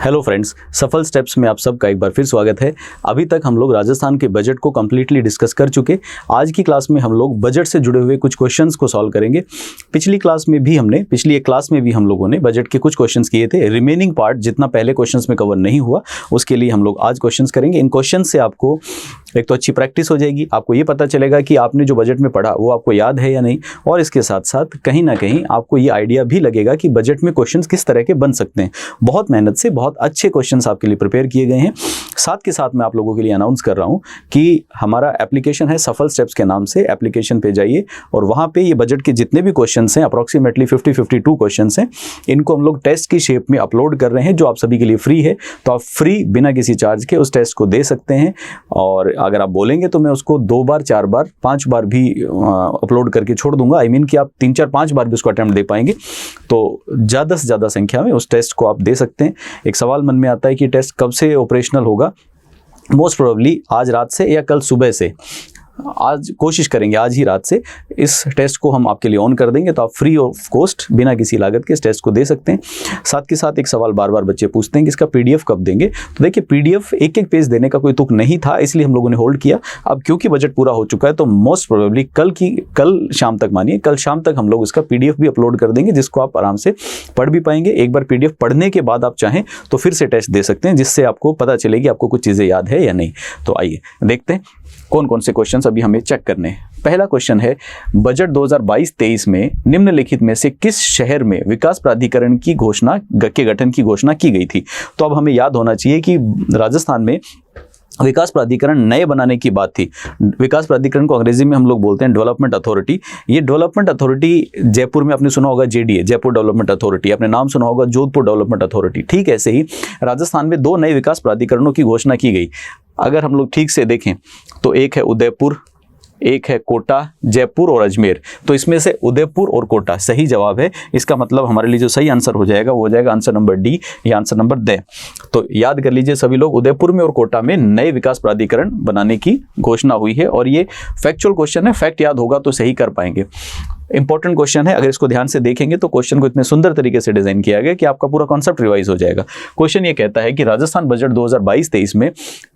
Hello friends, सफल steps में आप सबका एक बार फिर स्वागत है। अभी तक हम लोग राजस्थान के बजट को कम्प्लीटली डिस्कस कर चुके। आज की क्लास में हम लोग बजट से जुड़े हुए कुछ क्वेश्चंस को सॉल्व करेंगे। पिछली एक क्लास में भी हम लोगों ने बजट के कुछ क्वेश्चंस किए थे। रिमेनिंग पार्ट जितना पहले क्वेश्चंस में कवर नहीं हुआ उसके लिए हम लोग आज क्वेश्चंस करेंगे। इन क्वेश्चन से आपको एक तो अच्छी प्रैक्टिस हो जाएगी, आपको ये पता चलेगा कि आपने जो बजट में पढ़ा वो आपको याद है या नहीं, और इसके साथ साथ कहीं ना कहीं आपको ये आइडिया भी लगेगा कि बजट में क्वेश्चंस किस तरह के बन सकते हैं। बहुत मेहनत से बहुत अच्छे क्वेश्चंस आपके लिए प्रिपेयर किए गए हैं। साथ के साथ मैं आप लोगों के लिए अनाउंस कर रहा हूं कि हमारा एप्लीकेशन है सफल स्टेप्स के नाम से। एप्लीकेशन पे जाइए और वहां पे ये बजट के जितने भी क्वेश्चंस हैं, अप्रॉक्सीमेटली 52 क्वेश्चंस हैं, इनको हम लोग टेस्ट की शेप में अपलोड कर रहे हैं जो आप सभी के लिए फ्री है। तो आप फ्री बिना किसी चार्ज के उस टेस्ट को दे सकते हैं, और अगर आप बोलेंगे तो मैं उसको 2 बार 4 बार 5 बार भी अपलोड करके छोड़ दूंगा। आई मीन कि आप 3 4 5 बार भी उसको अटेम्प्ट दे पाएंगे। तो ज़्यादा से ज़्यादा संख्या में उस टेस्ट को आप दे सकते हैं। एक सवाल मन में आता है कि टेस्ट कब से ऑपरेशनल होगा। मोस्ट प्रोबेबली आज रात से या कल सुबह से, आज कोशिश करेंगे आज ही रात से इस टेस्ट को हम आपके लिए ऑन कर देंगे। तो आप फ्री ऑफ कॉस्ट बिना किसी लागत के इस टेस्ट को दे सकते हैं। साथ के साथ एक सवाल बार बार बच्चे पूछते हैं कि इसका पीडीएफ कब देंगे। तो देखिए, पीडीएफ एक एक पेज देने का कोई तुक नहीं था, इसलिए हम लोगों ने होल्ड किया। अब क्योंकि बजट पूरा हो चुका है तो मोस्ट प्रोबेबली कल शाम तक, मानिए कल शाम तक हम लोग इसका पीडीएफ भी अपलोड कर देंगे, जिसको आप आराम से पढ़ भी पाएंगे। एक बार पीडीएफ पढ़ने के बाद आप चाहें तो फिर से टेस्ट दे सकते हैं, जिससे आपको पता चलेगी आपको कुछ चीज़ें याद है या नहीं। तो आइए देखते हैं कौन कौन से क्वेश्चंस अभी हमें चेक करने हैं। पहला क्वेश्चन है, बजट 2022-23 में निम्नलिखित में से किस शहर में विकास प्राधिकरण के गठन की घोषणा की गई थी। तो अब हमें याद होना चाहिए कि राजस्थान में विकास प्राधिकरण नए बनाने की बात थी। विकास प्राधिकरण को अंग्रेजी में हम लोग बोलते हैं डेवलपमेंट अथॉरिटी। ये डेवलपमेंट अथॉरिटी जयपुर में आपने सुना होगा जेडीए, जयपुर डेवलपमेंट अथॉरिटी, आपने नाम सुना होगा जोधपुर डेवलपमेंट अथॉरिटी। ठीक ऐसे ही राजस्थान में 2 नए विकास प्राधिकरणों की घोषणा की गई। अगर हम लोग ठीक से देखें तो एक है उदयपुर, एक है कोटा, जयपुर और अजमेर। तो इसमें से उदयपुर और कोटा सही जवाब है। इसका मतलब हमारे लिए जो सही आंसर हो जाएगा वो हो जाएगा आंसर नंबर डी या आंसर नंबर द। तो याद कर लीजिए सभी लोग, उदयपुर में और कोटा में नए विकास प्राधिकरण बनाने की घोषणा हुई है। और ये फैक्चुअल क्वेश्चन है, फैक्ट याद होगा तो सही कर पाएंगे। इंपॉर्टेंट क्वेश्चन है, अगर इसको ध्यान से देखेंगे तो क्वेश्चन को इतने सुंदर तरीके से डिजाइन किया गया कि आपका पूरा कॉन्सेप्ट रिवाइज हो जाएगा। क्वेश्चन ये कहता है कि राजस्थान बजट 2022-23 में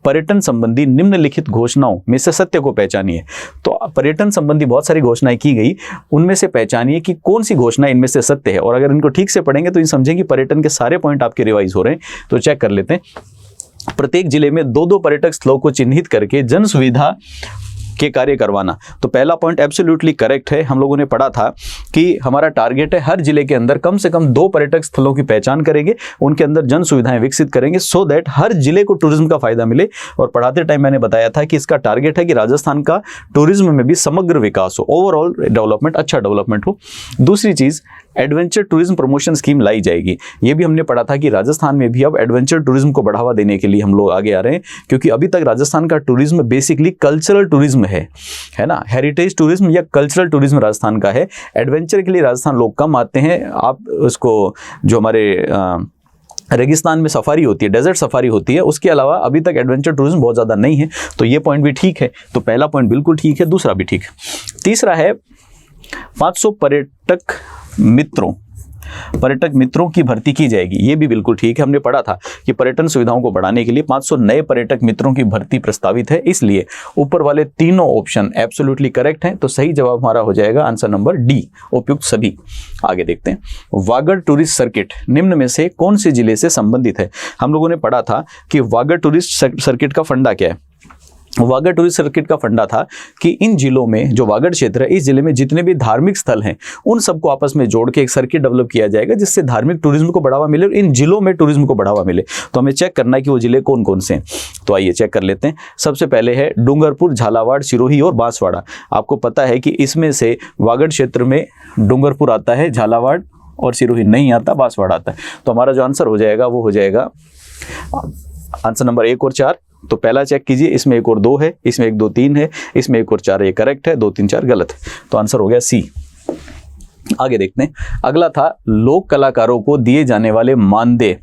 पर्यटन संबंधी निम्नलिखित घोषणाओं में से सत्य को पहचानिए। तो पर्यटन संबंधी बहुत सारी घोषणाएं की गई, उनमें से पहचानिए कि कौन सी घोषणा इनमें से सत्य है। और अगर इनको ठीक से पढ़ेंगे तो इन समझेंगे पर्यटन के सारे पॉइंट आपके रिवाइज हो रहे हैं। तो चेक कर लेते हैं। प्रत्येक जिले में 2-2 पर्यटक स्थलों को चिन्हित करके जन सुविधा के कार्य करवाना। तो पहला पॉइंट एब्सोल्युटली करेक्ट है। हम लोगों ने पढ़ा था कि हमारा टारगेट है हर जिले के अंदर कम से कम 2 पर्यटक स्थलों की पहचान करेंगे, उनके अंदर जन सुविधाएं विकसित करेंगे, सो दैट हर जिले को टूरिज्म का फायदा मिले। और पढ़ाते टाइम मैंने बताया था कि इसका टारगेट है कि राजस्थान का टूरिज्म में भी समग्र विकास हो, ओवरऑल डेवलपमेंट, अच्छा डेवलपमेंट हो। दूसरी चीज, एडवेंचर टूरिज्म प्रमोशन स्कीम लाई जाएगी। ये भी हमने पढ़ा था कि राजस्थान में भी अब एडवेंचर टूरिज्म को बढ़ावा देने के लिए हम लोग आगे आ रहे हैं, क्योंकि अभी तक राजस्थान का टूरिज्म बेसिकली कल्चरल टूरिज्म है ना, हेरिटेज टूरिज्म या कल्चरल टूरिज्म राजस्थान का है। एडवेंचर के लिए राजस्थान लोग कम आते हैं। आप उसको जो हमारे रेगिस्तान में सफारी होती है, डेजर्ट सफारी होती है, उसके अलावा अभी तक एडवेंचर टूरिज्म बहुत ज़्यादा नहीं है। तो ये पॉइंट भी ठीक है। तो पहला पॉइंट बिल्कुल ठीक है, दूसरा भी ठीक है। तीसरा है 500 पर्यटक मित्रों की भर्ती की जाएगी। ये भी बिल्कुल ठीक है। हमने पढ़ा था कि पर्यटन सुविधाओं को बढ़ाने के लिए 500 नए पर्यटक मित्रों की भर्ती प्रस्तावित है, इसलिए ऊपर वाले तीनों ऑप्शन एब्सोल्युटली करेक्ट हैं। तो सही जवाब हमारा हो जाएगा आंसर नंबर डी, उपयुक्त सभी। आगे देखते हैं। वागड़ टूरिस्ट सर्किट निम्न में से कौन से जिले से संबंधित है। हम लोगों ने पढ़ा था कि वागड़ टूरिस्ट सर्किट का फंडा क्या है। वागड़ टूरिस्ट सर्किट का फंडा था कि इन जिलों में, जो वागड़ क्षेत्र है, इस जिले में जितने भी धार्मिक स्थल हैं उन सबको आपस में जोड़ के एक सर्किट डेवलप किया जाएगा, जिससे धार्मिक टूरिज्म को बढ़ावा मिले और इन जिलों में टूरिज्म को बढ़ावा मिले। तो हमें चेक करना है कि वो जिले कौन कौन से हैं। तो आइए चेक कर लेते हैं। सबसे पहले है डूंगरपुर, झालावाड़, सिरोही और बांसवाड़ा। आपको पता है कि इसमें से वागड़ क्षेत्र में डूंगरपुर आता है, झालावाड़ और सिरोही नहीं आता, बांसवाड़ा आता है। तो हमारा जो आंसर हो जाएगा वो हो जाएगा आंसर नंबर 1 और 4। तो पहला चेक कीजिए, इसमें 1 और 2 है, इसमें 1 2 3 है, इसमें 1 और 4 ये करेक्ट है, 2 3 4 गलत है। तो आंसर हो गया सी। आगे देखते हैं। अगला था लोक कलाकारों को दिए जाने वाले मानदेय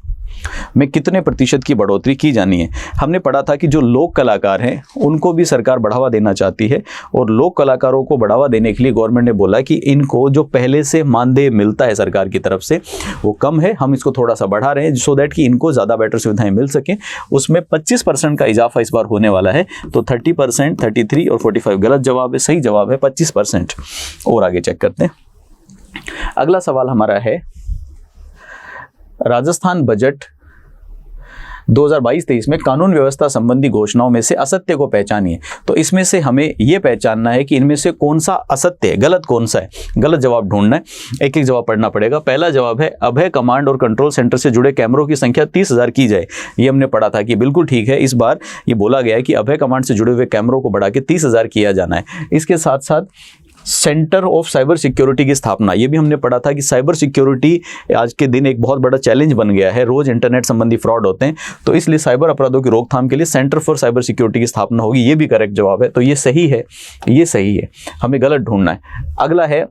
में कितने प्रतिशत की बढ़ोतरी की जानी है। हमने पढ़ा था कि जो लोक कलाकार हैं उनको भी सरकार बढ़ावा देना चाहती है और लोक कलाकारों को बढ़ावा देने के लिए गवर्नमेंट ने बोला कि इनको जो पहले से मानदेय मिलता है सरकार की तरफ से वो कम है, हम इसको थोड़ा सा बढ़ा रहे हैं सो दैट कि इनको ज़्यादा बेटर सुविधाएं मिल सकें। उसमें 25% का इजाफा इस बार होने वाला है। तो 30%, 33 और 45 गलत जवाब है, सही जवाब है 25%। और आगे चेक करते हैं। अगला सवाल हमारा है, राजस्थान बजट 2022-23 में कानून व्यवस्था संबंधी घोषणाओं में से असत्य को पहचानिए। तो इसमें से हमें यह पहचानना है कि इनमें से कौन सा असत्य है, गलत कौन सा है। गलत जवाब ढूंढना है, एक एक जवाब पढ़ना पड़ेगा। पहला जवाब है अभय कमांड और कंट्रोल सेंटर से जुड़े कैमरों की संख्या 30,000 की जाए। ये हमने पढ़ा था कि बिल्कुल ठीक है। इस बार ये बोला गया है कि अभय कमांड से जुड़े हुए कैमरों को बढ़ा के 30,000 किया जाना है। इसके साथ साथ सेंटर ऑफ साइबर सिक्योरिटी की स्थापना, ये भी हमने पढ़ा था कि साइबर सिक्योरिटी आज के दिन एक बहुत बड़ा चैलेंज बन गया है। रोज इंटरनेट संबंधी फ्रॉड होते हैं, तो इसलिए साइबर अपराधों की रोकथाम के लिए सेंटर फॉर साइबर सिक्योरिटी की स्थापना होगी। ये भी करेक्ट जवाब है। तो ये सही है, ये सही है, हमें गलत ढूंढना है। अगला है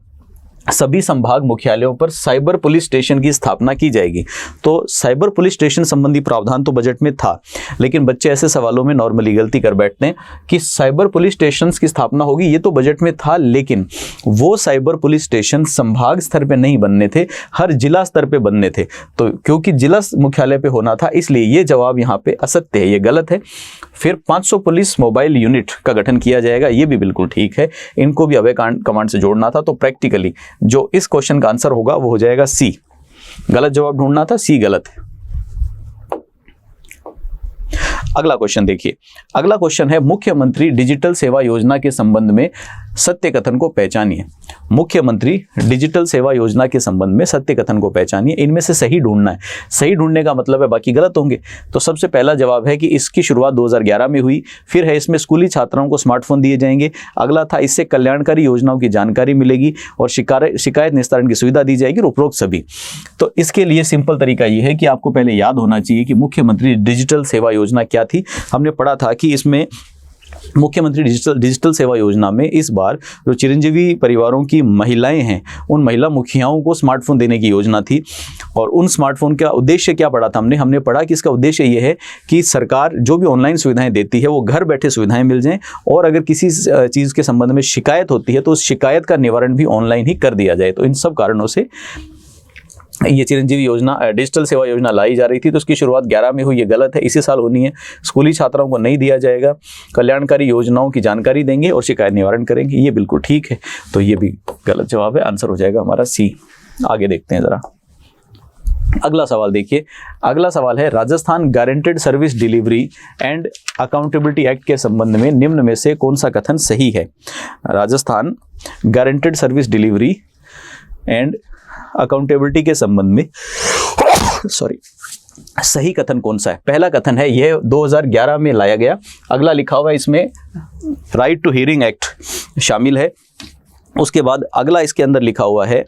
सभी संभाग मुख्यालयों पर साइबर पुलिस स्टेशन की स्थापना की जाएगी। तो साइबर पुलिस स्टेशन संबंधी प्रावधान तो बजट में था, लेकिन बच्चे ऐसे सवालों में नॉर्मली गलती कर बैठते हैं कि साइबर पुलिस स्टेशन की स्थापना होगी। ये तो बजट में था, लेकिन वो साइबर पुलिस स्टेशन संभाग स्तर पे नहीं बनने थे, हर जिला स्तर पे बनने थे। तो क्योंकि जिला मुख्यालय पे होना था, इसलिए ये जवाब यहाँ पे असत्य है, ये गलत है। फिर 500 पुलिस मोबाइल यूनिट का गठन किया जाएगा, ये भी बिल्कुल ठीक है। इनको भी अभय कमांड से जोड़ना था। तो प्रैक्टिकली जो इस क्वेश्चन का आंसर होगा वो हो जाएगा सी। गलत जवाब ढूंढना था, सी गलत है। अगला क्वेश्चन देखिए। अगला क्वेश्चन है मुख्यमंत्री डिजिटल सेवा योजना के संबंध में सत्य कथन को पहचानिए। मुख्यमंत्री डिजिटल सेवा योजना के संबंध में सत्य कथन को पहचानिए। इनमें से सही ढूंढना है। सही ढूंढने का मतलब है बाकी गलत होंगे। तो सबसे पहला जवाब है कि इसकी शुरुआत 2011 में हुई। फिर है इसमें स्कूली छात्राओं को स्मार्टफोन दिए जाएंगे। अगला था इससे कल्याणकारी योजनाओं की जानकारी मिलेगी और शिकायत निस्तारण की सुविधा दी जाएगी, उपरोक्त सभी। तो इसके लिए सिंपल तरीका ये है कि आपको पहले याद होना चाहिए कि मुख्यमंत्री डिजिटल सेवा योजना क्या थी। हमने पढ़ा था कि इसमें मुख्यमंत्री डिजिटल सेवा योजना में इस बार जो चिरंजीवी परिवारों की महिलाएं हैं, उन महिला मुखियाओं को स्मार्टफोन देने की योजना थी। और उन स्मार्टफोन का उद्देश्य क्या पढ़ा था हमने पढ़ा कि इसका उद्देश्य ये है कि सरकार जो भी ऑनलाइन सुविधाएं देती है वो घर बैठे सुविधाएं मिल जाएं, और अगर किसी चीज़ के संबंध में शिकायत होती है तो उस शिकायत का निवारण भी ऑनलाइन ही कर दिया जाए। तो इन सब कारणों से ये चिरंजीवी योजना, डिजिटल सेवा योजना लाई जा रही थी। तो उसकी शुरुआत 11 में हुई, ये गलत है, इसी साल होनी है। स्कूली छात्राओं को नहीं दिया जाएगा, कल्याणकारी योजनाओं की जानकारी देंगे और शिकायत निवारण करेंगे, ये बिल्कुल ठीक है। तो ये भी गलत जवाब है, आंसर हो जाएगा हमारा सी। आगे देखते हैं जरा। अगला सवाल देखिए। अगला सवाल है Rajasthan guaranteed service delivery and accountability act के संबंध में निम्न में से कौन सा कथन सही है। Rajasthan guaranteed service delivery and accountability के संबंध में सही कथन कौन सा है। पहला कथन है यह 2011 में लाया गया। अगला लिखा हुआ है इसमें राइट टू हियरिंग एक्ट शामिल है। उसके बाद अगला इसके अंदर लिखा हुआ है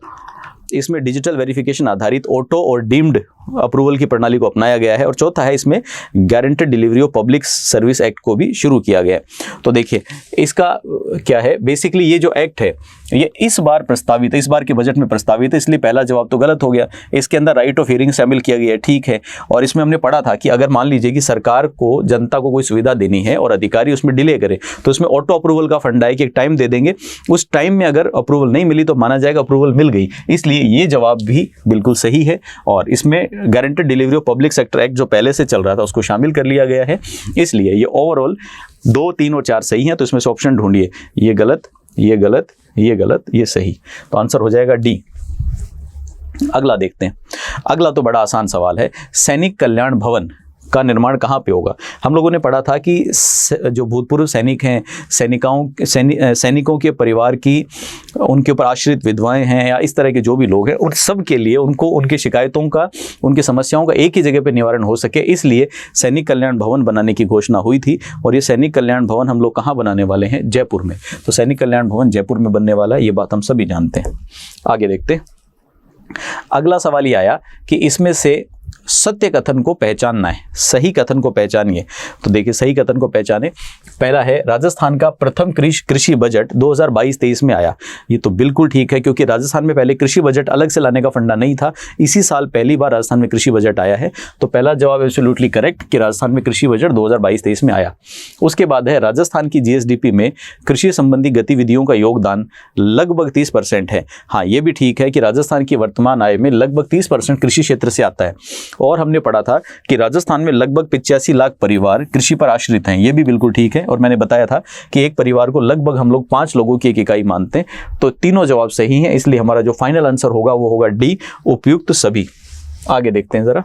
इसमें डिजिटल वेरिफिकेशन आधारित ऑटो और डीम्ड अप्रूवल की प्रणाली को अपनाया गया है। और चौथा है इसमें guaranteed delivery of public service act को भी शुरू किया गया है। तो देखिए इसका क्या है, बेसिकली ये जो एक्ट है ये इस बार प्रस्तावित है, इस बार के बजट में प्रस्तावित है, इसलिए पहला जवाब तो गलत हो गया। इसके अंदर राइट ऑफ हियरिंग शामिल किया गया है, ठीक है। और इसमें हमने पढ़ा था कि अगर मान लीजिए कि सरकार को जनता को कोई सुविधा देनी है और अधिकारी उसमें डिले करे तो उसमें ऑटो अप्रूवल का फंडा है कि एक टाइम दे देंगे, उस टाइम में अगर अप्रूवल नहीं मिली तो माना जाएगा अप्रूवल मिल गई। इसलिए ये जवाब भी बिल्कुल सही है। और इसमें guaranteed delivery of public sector act जो पहले से चल रहा था उसको शामिल कर लिया गया है। इसलिए ये ओवरऑल 2, 3 और 4 सही हैं। तो इसमें से ऑप्शन ढूंढिए, ये गलत, ये गलत, ये गलत, ये सही। तो आंसर हो जाएगा डी। अगला देखते हैं। अगला तो बड़ा आसान सवाल है, सैनिक कल्याण भवन का निर्माण कहाँ पे होगा। हम लोगों ने पढ़ा था कि जो भूतपूर्व सैनिक हैं, सैनिकों के परिवार की, उनके ऊपर आश्रित विधवाएं हैं या इस तरह के जो भी लोग हैं, उन सब के लिए उनको उनकी शिकायतों का, उनकी समस्याओं का एक ही जगह पे निवारण हो सके, इसलिए सैनिक कल्याण भवन बनाने की घोषणा हुई थी। और ये सैनिक कल्याण भवन हम लोग कहाँ बनाने वाले हैं, जयपुर में। तो सैनिक कल्याण भवन जयपुर में बनने वाला है, ये बात हम सभी जानते हैं। आगे देखते हैं। अगला सवाल ये आया कि इसमें से सत्य कथन को पहचानना है, सही कथन को पहचानिए। तो देखिए सही कथन को पहचाने। पहला है राजस्थान का प्रथम कृषि बजट 2022-23 में आया। ये तो बिल्कुल ठीक है, क्योंकि राजस्थान में पहले कृषि बजट अलग से लाने का फंडा नहीं था, इसी साल पहली बार राजस्थान में कृषि बजट आया है। तो पहला जवाब एब्सोल्युटली करेक्ट कि राजस्थान में कृषि बजट 2022-23 में आया। उसके बाद है राजस्थान की जीएसडीपी में कृषि संबंधी गतिविधियों का योगदान लगभग 30% है। हाँ, ये भी ठीक है कि राजस्थान की वर्तमान आय में लगभग 30% कृषि क्षेत्र से आता है। और हमने पढ़ा था कि राजस्थान में लगभग 85 लाख परिवार कृषि पर आश्रित हैं। ये भी बिल्कुल ठीक है। और मैंने बताया था कि एक परिवार को लगभग हम लोग 5 लोगों की एक इकाई मानते हैं। तो तीनों जवाब सही हैं, इसलिए हमारा जो फाइनल आंसर होगा वो होगा डी, उपयुक्त सभी। आगे देखते हैं जरा।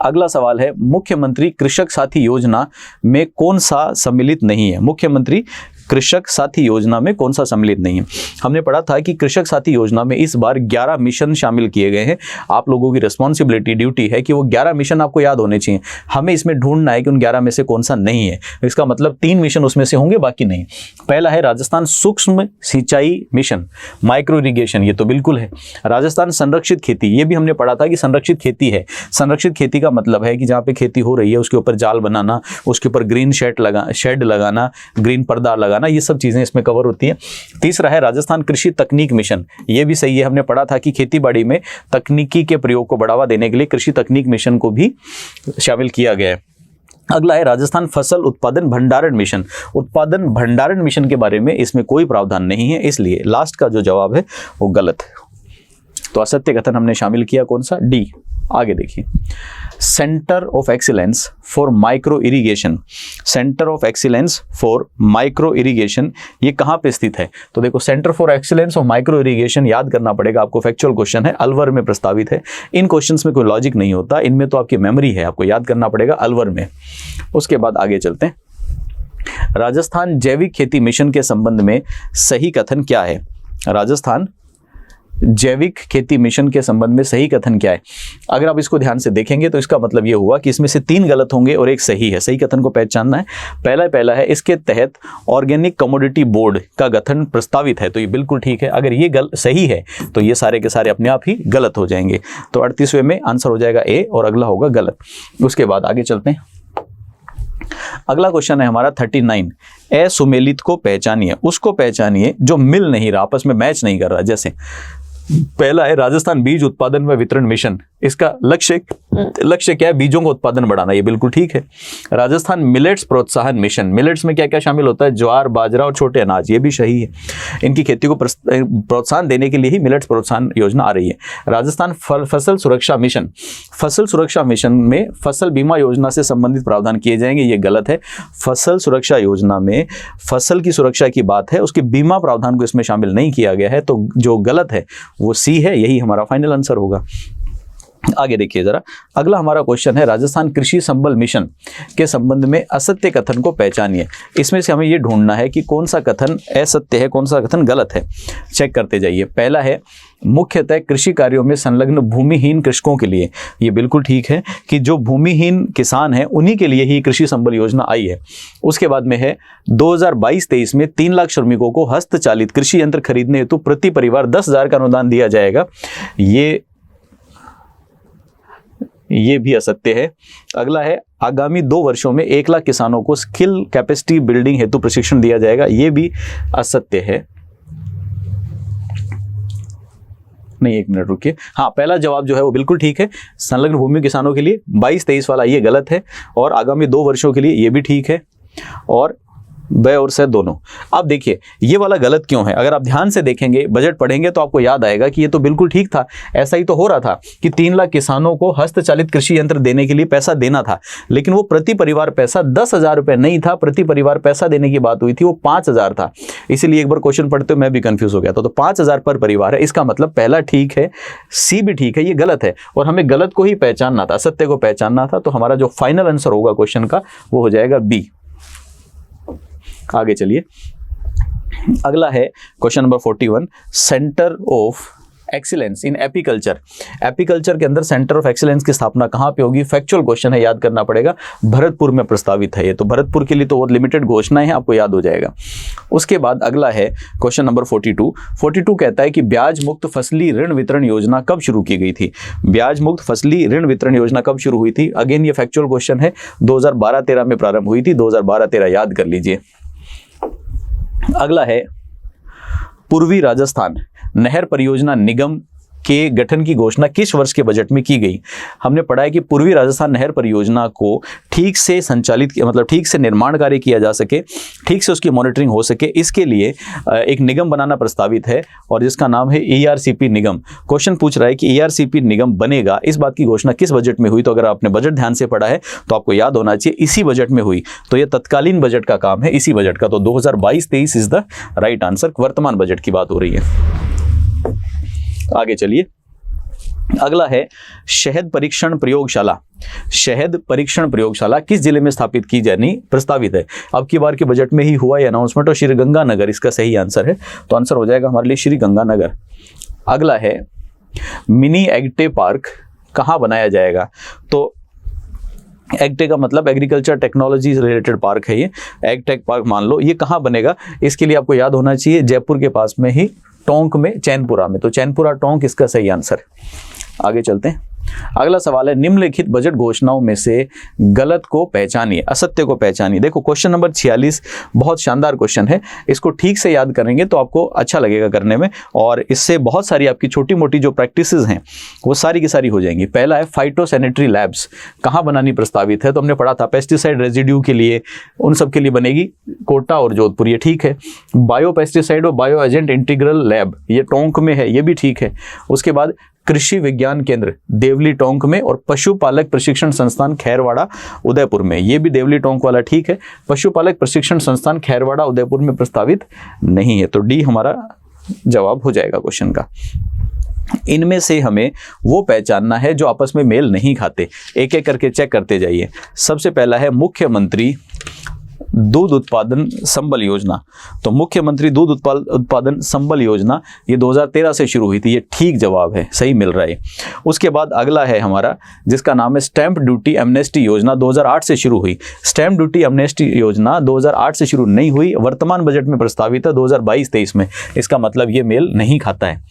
अगला सवाल है मुख्यमंत्री कृषक साथी योजना में कौन सा सम्मिलित नहीं है? मुख्यमंत्री कृषक साथी योजना में कौन सा सम्मिलित नहीं है? हमने पढ़ा था कि कृषक साथी योजना में इस बार 11 मिशन शामिल किए गए हैं। आप लोगों की रिस्पॉन्सिबिलिटी, ड्यूटी है कि वो 11 मिशन आपको याद होने चाहिए। हमें इसमें ढूंढना है कि उन 11 में से कौन सा नहीं है। इसका मतलब 3 मिशन उसमें से होंगे, बाकी नहीं। पहला है राजस्थान सूक्ष्म सिंचाई मिशन, माइक्रो इरिगेशन, ये तो बिल्कुल है। राजस्थान संरक्षित खेती, ये भी हमने पढ़ा था कि संरक्षित खेती है। संरक्षित खेती का मतलब है कि जहाँ पे खेती हो रही है उसके ऊपर जाल बनाना, उसके ऊपर ग्रीन शेड लगाना, ग्रीन पर्दा लगाना, ये सब चीजें इसमें कवर होती हैं। तीसरा है राजस्थान कृषि तकनीक मिशन, ये भी सही है। हमने पढ़ा था कि खेतीबाड़ी में तकनीकी के प्रयोग को बढ़ावा देने के लिए कृषि तकनीक मिशन को भी शामिल किया गया है। अगला है राजस्थान फसल उत्पादन भंडारण मिशन। उत्पादन भंडारण मिशन के बारे में इसमें कोई प्रावधान नहीं है, इसलिए लास्ट का जो जवाब है वो गलत है। तो असत्य कथन हमने शामिल किया कौन सा? डी। आगे देखिए, centre of excellence for micro irrigation, centre of excellence for micro irrigation ये कहाँ पे स्थित है? तो देखो, centre for excellence of micro irrigation याद करना पड़ेगा आपको, फैक्चुअल क्वेश्चन है, अलवर में प्रस्तावित है। इन क्वेश्चंस में कोई लॉजिक नहीं होता, इनमें तो आपकी मेमोरी है, आपको याद करना पड़ेगा अलवर में। उसके बाद आगे चलते हैं। राजस्थान जैविक खेती मिशन के संबंध में सही कथन क्या है? राजस्थान जैविक खेती मिशन के संबंध में सही कथन क्या है? अगर आप इसको ध्यान से देखेंगे तो इसका मतलब ये हुआ कि इसमें से 3 गलत होंगे और एक सही है। सही कथन को पहचानना है। पहला है इसके तहत ऑर्गेनिक कमोडिटी बोर्ड का गठन प्रस्तावित है, तो ये बिल्कुल ठीक है। अगर ये सही है तो ये सारे के सारे अपने आप ही गलत हो जाएंगे। तो 38वें में आंसर हो जाएगा ए और अगला होगा गलत। उसके बाद आगे चलते हैं। अगला क्वेश्चन है हमारा 39। असुमेलित को पहचानिए, उसको पहचानिए जो मिल नहीं रहा, आपस में मैच नहीं कर रहा। जैसे पहला है राजस्थान बीज उत्पादन व वितरण मिशन, इसका लक्ष्य क्या है? बीजों का उत्पादन बढ़ाना, ये बिल्कुल ठीक है। राजस्थान मिलेट्स प्रोत्साहन मिशन, मिलेट्स में क्या क्या शामिल होता है? ज्वार, बाजरा और छोटे अनाज, ये भी सही है। इनकी खेती को प्रोत्साहन देने के लिए ही मिलेट्स प्रोत्साहन योजना आ रही है। राजस्थान फसल सुरक्षा मिशन, फसल सुरक्षा मिशन में फसल बीमा योजना से संबंधित प्रावधान किए जाएंगे, ये गलत है। फसल सुरक्षा योजना में फसल की सुरक्षा की बात है, उसके बीमा प्रावधान को इसमें शामिल नहीं किया गया है, तो जो गलत है वो सी है, यही हमारा फाइनल आंसर होगा। आगे देखिए जरा, अगला हमारा क्वेश्चन है राजस्थान कृषि संबल मिशन के संबंध में असत्य कथन को पहचानिए। इसमें से हमें यह ढूंढना है कि कौन सा कथन असत्य है, कौन सा कथन गलत है। चेक करते जाइए। पहला है मुख्यतः कृषि कार्यों में संलग्न भूमिहीन कृषकों के लिए, ये बिल्कुल ठीक है कि जो भूमिहीन किसान हैं उन्हीं के लिए ही कृषि संबल योजना आई है। उसके बाद में है 2022-23 में 3 लाख श्रमिकों को हस्तचालित कृषि यंत्र खरीदने हेतु प्रति परिवार 10,000 का अनुदान दिया जाएगा, ये भी असत्य है। अगला है आगामी 2 वर्षों में 1 लाख किसानों को स्किल कैपेसिटी बिल्डिंग हेतु प्रशिक्षण दिया जाएगा, ये भी असत्य है। नहीं, 1 मिनट रुकिए। हाँ, पहला जवाब जो है वो बिल्कुल ठीक है, संलग्न भूमि किसानों के लिए। 22-23 वाला ये गलत है, और आगामी 2 वर्षों के लिए ये भी ठीक है, और ब और से दोनों। अब देखिए ये वाला गलत क्यों है? अगर आप ध्यान से देखेंगे, बजट पढ़ेंगे तो आपको याद आएगा कि ये तो बिल्कुल ठीक था। ऐसा ही तो हो रहा था कि 3 लाख किसानों को हस्तचालित कृषि यंत्र देने के लिए पैसा देना था, लेकिन वो प्रति परिवार पैसा 10,000 रुपये नहीं था, प्रति परिवार पैसा देने की बात हुई थी, वो 5,000 था। इसीलिए एक बार क्वेश्चन पढ़ते हुए मैं भी कंफ्यूज हो गया था। तो 5,000 पर परिवार है, इसका मतलब पहला ठीक है, सी भी ठीक है, ये गलत है। और हमें गलत को ही पहचानना था, सत्य को पहचानना था। तो हमारा जो फाइनल आंसर होगा क्वेश्चन का वो हो जाएगा बी। आगे चलिए, अगला है question number 41। Centre of excellence in apiculture. Apiculture के अंदर सेंटर ऑफ एक्सीलेंस की स्थापना कहाँ पे होगी? फैक्चुअल क्वेश्चन है, याद करना पड़ेगा। भरतपुर में प्रस्तावित है ये, तो भरतपुर के लिए तो बहुत लिमिटेड घोषणाएं हैं, आपको याद हो जाएगा। उसके बाद अगला है क्वेश्चन नंबर 42 कहता है कि ब्याज मुक्त फसली ऋण वितरण योजना कब शुरू की गई थी? ब्याज मुक्त फसली ऋण वितरण योजना कब शुरू हुई थी? अगेन ये फैक्चुअल क्वेश्चन है, 2012-13 में प्रारंभ हुई थी, 2012-13 याद कर लीजिए। अगला है पूर्वी राजस्थान नहर परियोजना निगम के गठन की घोषणा किस वर्ष के बजट में की गई? हमने पढ़ा है कि पूर्वी राजस्थान नहर परियोजना को ठीक से संचालित मतलब ठीक से निर्माण कार्य किया जा सके, ठीक से उसकी मॉनिटरिंग हो सके, इसके लिए एक निगम बनाना प्रस्तावित है और जिसका नाम है ERCP निगम। क्वेश्चन पूछ रहा है कि ERCP निगम बनेगा, इस बात की घोषणा किस बजट में हुई? तो अगर आपने बजट ध्यान से पढ़ा है तो आपको याद होना चाहिए इसी बजट में हुई। तो यह तत्कालीन बजट का काम है, इसी बजट का। तो 2022-23 इज द राइट आंसर। वर्तमान बजट की बात हो रही है। आगे चलिए, अगला है शहद परीक्षण प्रयोगशाला। शहद परीक्षण प्रयोगशाला किस जिले में स्थापित की जानी प्रस्तावित है? अब की बार के बजट में ही हुआ ये अनाउंसमेंट और श्री गंगानगर इसका सही आंसर है। तो आंसर हो जाएगा हमारे लिए श्री गंगानगर। अगला है मिनी एग्टे पार्क कहाँ बनाया जाएगा? तो एग्टे का मतलब एग्रीकल्चर टेक्नोलॉजी रिलेटेड पार्क है ये, एग्टेक पार्क मान लो। ये कहाँ बनेगा? इसके लिए आपको याद होना चाहिए जयपुर के पास में ही टोंक में, चैनपुरा में। तो चैनपुरा टोंक इसका सही आंसर। आगे चलते हैं। अगला सवाल है निम्नलिखित बजट घोषणाओं में से गलत को पहचानिए, असत्य को पहचानिए। देखो क्वेश्चन नंबर 46 बहुत शानदार क्वेश्चन है, इसको ठीक से याद करेंगे तो आपको अच्छा लगेगा करने में और इससे बहुत सारी आपकी छोटी मोटी जो प्रैक्टिसेस हैं वो सारी की सारी हो जाएंगी। पहला है फाइटोसैनिटरी लैब्स कहाँ बनानी प्रस्तावित है? तो हमने पढ़ा था पेस्टिसाइड रेजिड्यू के लिए, उन सब के लिए बनेगी कोटा और जोधपुर, ये ठीक है। बायो पेस्टिसाइड और बायो एजेंट इंटीग्रल लैब ये टोंक में है, ये भी ठीक है। उसके बाद कृषि विज्ञान केंद्र देवली टोंक में और पशुपालक प्रशिक्षण संस्थान खैरवाड़ा उदयपुर में, ये भी देवली टोंक वाला ठीक है। पशुपालक प्रशिक्षण संस्थान खैरवाड़ा उदयपुर में प्रस्तावित नहीं है, तो डी हमारा जवाब हो जाएगा क्वेश्चन का। इनमें से हमें वो पहचानना है जो आपस में मेल नहीं खाते, एक एक करके चेक करते जाइए। सबसे पहला है मुख्यमंत्री दूध उत्पादन संबल योजना। तो मुख्यमंत्री दूध उत्पादन संबल योजना ये 2013 से शुरू हुई थी, ये ठीक जवाब है, सही मिल रहा है। उसके बाद अगला है हमारा जिसका नाम है स्टैंप ड्यूटी एमनेस्टी योजना, 2008 से शुरू हुई। स्टैंप ड्यूटी एमनेस्टी योजना 2008 से शुरू नहीं हुई, वर्तमान बजट में प्रस्तावित है 2022-23 में। इसका मतलब ये मेल नहीं खाता है,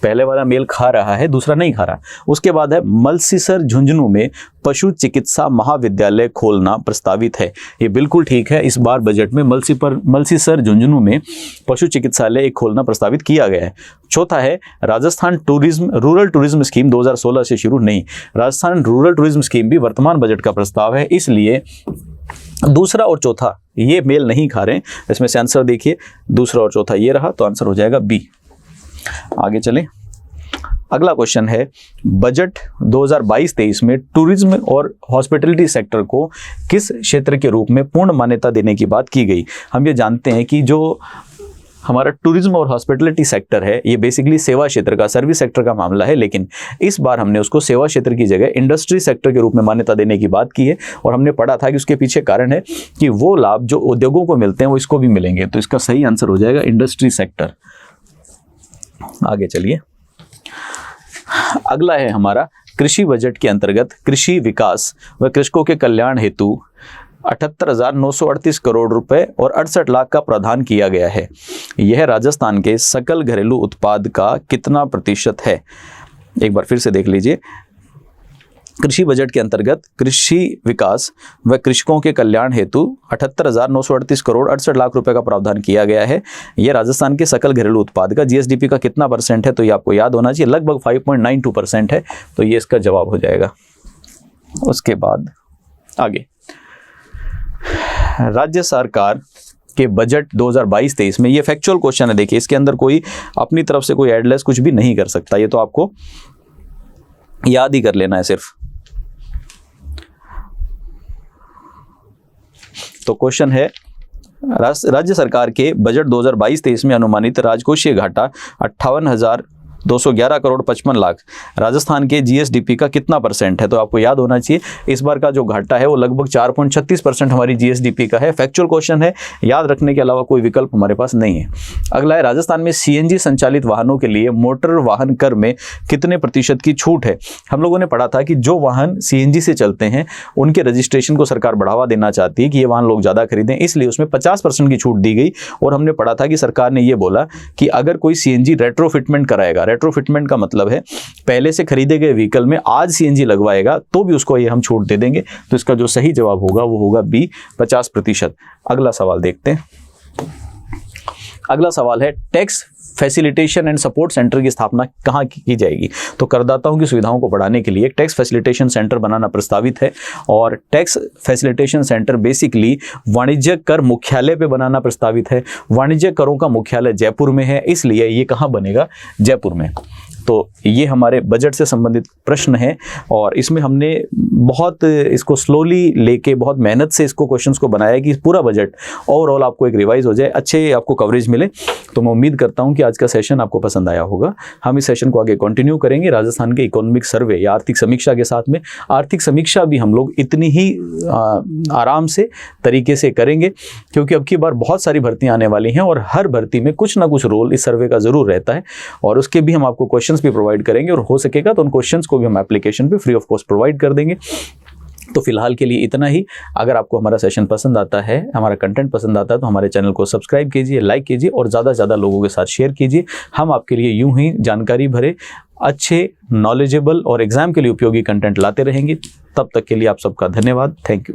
पहले वाला मेल खा रहा है, दूसरा नहीं खा रहा। उसके बाद है मलसीसर झुंझुनू में पशु चिकित्सा महाविद्यालय खोलना प्रस्तावित है, ये बिल्कुल ठीक है। इस बार बजट में मलसीसर झुंझुनू में पशु चिकित्सालय खोलना प्रस्तावित किया गया है। चौथा है राजस्थान रूरल टूरिज्म स्कीम 2016 से शुरू नहीं, राजस्थान रूरल टूरिज्म स्कीम भी वर्तमान बजट का प्रस्ताव है, इसलिए दूसरा और चौथा ये मेल नहीं खा रहे हैं। इसमें से आंसर देखिए, दूसरा और चौथा ये रहा, तो आंसर हो जाएगा बी। आगे चलें, अगला क्वेश्चन है बजट 2022-23 में टूरिज्म और हॉस्पिटैलिटी सेक्टर को किस क्षेत्र के रूप में पूर्ण मान्यता देने की बात की गई? हम ये जानते हैं कि जो हमारा टूरिज्म और हॉस्पिटैलिटी सेक्टर है ये बेसिकली सेवा क्षेत्र का, सर्विस सेक्टर का मामला है, लेकिन इस बार हमने उसको सेवा क्षेत्र की जगह इंडस्ट्री सेक्टर के रूप में मान्यता देने की बात की है। और हमने पढ़ा था कि उसके पीछे कारण है कि वो लाभ जो उद्योगों को मिलते हैं वो इसको भी मिलेंगे, तो इसका सही आंसर हो जाएगा इंडस्ट्री सेक्टर। आगे चलिए, अगला है हमारा कृषि बजट के अंतर्गत कृषि विकास व कृषकों के कल्याण हेतु 78,938 करोड़ रुपए और 68 लाख का प्रावधान किया गया है। यह राजस्थान के सकल घरेलू उत्पाद का कितना प्रतिशत है? एक बार फिर से देख लीजिए, कृषि बजट के अंतर्गत कृषि विकास व कृषकों के कल्याण हेतु 78,938 करोड़ 68 लाख रुपए का प्रावधान किया गया है। यह राजस्थान के सकल घरेलू उत्पाद का जीएसडीपी का कितना परसेंट है? तो ये आपको याद होना चाहिए, लगभग 5.92% है, तो ये इसका जवाब हो जाएगा। उसके बाद आगे राज्य सरकार के बजट 2022-23 में, ये फैक्चुअल क्वेश्चन है, देखिए इसके अंदर कोई अपनी तरफ से कोई एडलेस कुछ भी नहीं कर सकता, ये तो आपको याद ही कर लेना है सिर्फ। तो क्वेश्चन है राज्य सरकार के बजट 2022-23 में अनुमानित राजकोषीय घाटा 211 करोड़ 55 लाख। राजस्थान के जीएसडीपी का कितना परसेंट है? तो आपको याद होना चाहिए इस बार का जो घाटा है वो लगभग 4.36% हमारी जीएसडीपी का है। फैक्चुअल क्वेश्चन है, याद रखने के अलावा कोई विकल्प हमारे पास नहीं है। अगला है, राजस्थान में सीएनजी संचालित वाहनों के लिए मोटर वाहन कर में कितने प्रतिशत की छूट है? हम लोगों ने पढ़ा था कि जो वाहन सीएनजी से चलते हैं उनके रजिस्ट्रेशन को सरकार बढ़ावा देना चाहती है कि ये वाहन लोग ज़्यादा खरीदें, इसलिए उसमें 50% की छूट दी गई। और हमने पढ़ा था कि सरकार ने ये बोला कि अगर कोई सीएनजी रेट्रोफिटमेंट कराएगा, रेट्रोफिटमेंट का मतलब है पहले से खरीदे गए व्हीकल में आज सीएनजी लगवाएगा तो भी उसको ये हम छूट दे देंगे। तो इसका जो सही जवाब होगा वो होगा बी, 50%। अगला सवाल देखते हैं। अगला सवाल है, tax facilitation and support centre की स्थापना कहाँ की जाएगी? तो करदाताओं की सुविधाओं को बढ़ाने के लिए एक टैक्स फैसिलिटेशन सेंटर बनाना प्रस्तावित है। और टैक्स फैसिलिटेशन सेंटर बेसिकली वाणिज्य कर मुख्यालय पे बनाना प्रस्तावित है। वाणिज्य करों का मुख्यालय जयपुर में है, इसलिए ये कहाँ बनेगा? जयपुर में। तो ये हमारे बजट से संबंधित प्रश्न है और इसमें हमने बहुत इसको स्लोली लेके बहुत मेहनत से इसको क्वेश्चंस को बनाया कि पूरा बजट ओवरऑल आपको एक रिवाइज हो जाए, अच्छे आपको कवरेज मिले। तो मैं उम्मीद करता हूँ कि आज का सेशन आपको पसंद आया होगा। हम इस सेशन को आगे कंटिन्यू करेंगे राजस्थान के इकोनॉमिक सर्वे या आर्थिक समीक्षा के साथ में। आर्थिक समीक्षा भी हम लोग इतनी ही आराम से तरीके से करेंगे क्योंकि अब की बार बहुत सारी भर्तियाँ आने वाली हैं और हर भर्ती में कुछ ना कुछ रोल इस सर्वे का ज़रूर रहता है और उसके भी हम आपको क्वेश्चन भी प्रोवाइड करेंगे और हो सकेगा तो उन क्वेश्चंस को भी हम एप्लीकेशन पे फ्री ऑफ कॉस्ट प्रोवाइड कर देंगे। तो फिलहाल के लिए इतना ही। अगर आपको हमारा सेशन पसंद आता है, हमारा कंटेंट पसंद आता है तो हमारे चैनल को सब्सक्राइब कीजिए, लाइक कीजिए और ज़्यादा से ज़्यादा लोगों के साथ शेयर कीजिए। हम आपके लिए यूं ही जानकारी भरे, अच्छे, नॉलेजेबल और एग्जाम के लिए उपयोगी कंटेंट लाते रहेंगे। तब तक के लिए आप सबका धन्यवाद। Thank you.